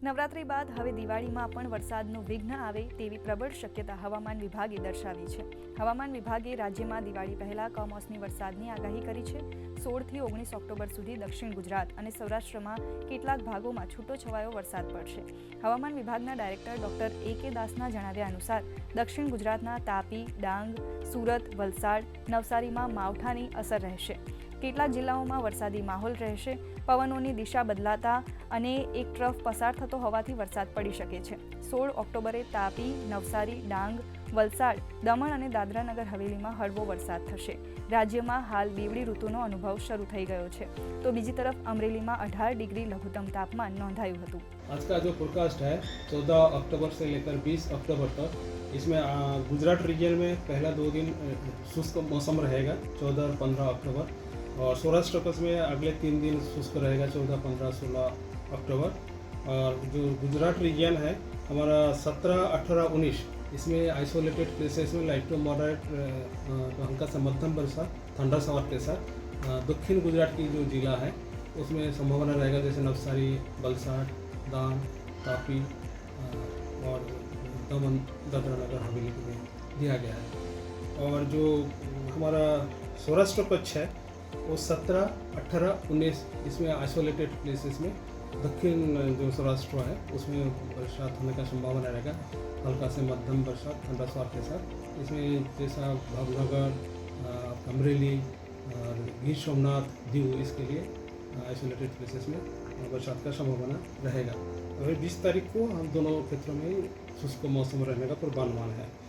નવરાત્રી બાદ હવે દિવાળીમાં પણ વરસાદનું વિઘ્ન આવે તેવી પ્રબળ શક્યતા હવામાન વિભાગે દર્શાવી છે. હવામાન વિભાગે રાજ્યમાં દિવાળી પહેલા કમોસમી વરસાદની આગાહી કરી છે. 16થી 19 ઓક્ટોબર સુધી દક્ષિણ ગુજરાત અને સૌરાષ્ટ્રમાં કેટલાક ભાગોમાં છૂટોછવાયો વરસાદ પડશે. હવામાન વિભાગના ડાયરેક્ટર ડોક્ટર A.K. દાસના જણાવ્યા અનુસાર દક્ષિણ ગુજરાતના તાપી, ડાંગ, સુરત, વલસાડ, નવસારીમાં માવઠાની અસર રહેશે. કેટલાક જિલ્લાઓમાં વરસાદી માહોલ રહેશે. પવનોની દિશા બદલાતા અને એક ટ્રફ પસાર થતો હોવાથી વરસાદ પડી શકે છે. 16 ઓક્ટોબરે તાપી, નવસારી, ડાંગ, વલસાડ, દમણ અને દાદરાનગર હવેલીમાં હળવો વરસાદ થશે. રાજ્યમાં હાલ બેવડી ઋતુનો અનુભવ શરૂ થઈ ગયો છે, તો બીજી તરફ અમરેલીમાં 18 ડિગ્રી લઘુત્તમ તાપમાન નોંધાયું હતું. आज का जो फोरकास्ट है 14 अक्टूबर से लेकर 20 अक्टूबर तक, इसमें गुजरात रीजन में पहला 2 दिन शुष्क मौसम रहेगा 14 और 15 अक्टूबर, और सौराष्ट्र कच्छ में अगले 3 दिन शुष्क रहेगा 14, 15, 16 अक्टूबर. और जो गुजरात रीजन है हमारा 17, 18, 19, इसमें आइसोलेटेड प्लेसेस में लाइट टू मॉडरेट हल्का से मध्यम बरसात, ठंडा सवार के साथ. दक्षिण गुजरात की जो जिला है उसमें संभावना रहेगा, जैसे नवसारी, वलसाड, दान, तापी और दमन, दादरा नगर हवेली में दिया गया है. और जो हमारा सौराष्ट्र कच्छ है वो 17, 18, 19, इसमें आइसोलेटेड प्लेसेस में दक्षिण जो सौराष्ट्र है उसमें बरसात होने का संभावना रहेगा, हल्का से मध्यम बरसात ठंडा सवार के साथ. इसमें जैसा भावनगर, अमरेली और गिर सोमनाथ, दीव, इसके लिए आइसोलेटेड प्लेसेस में बरसात का संभावना रहेगा. अभी 20 तारीख को हम दोनों क्षेत्रों में शुष्क मौसम रहने का पूर्वानुमान है.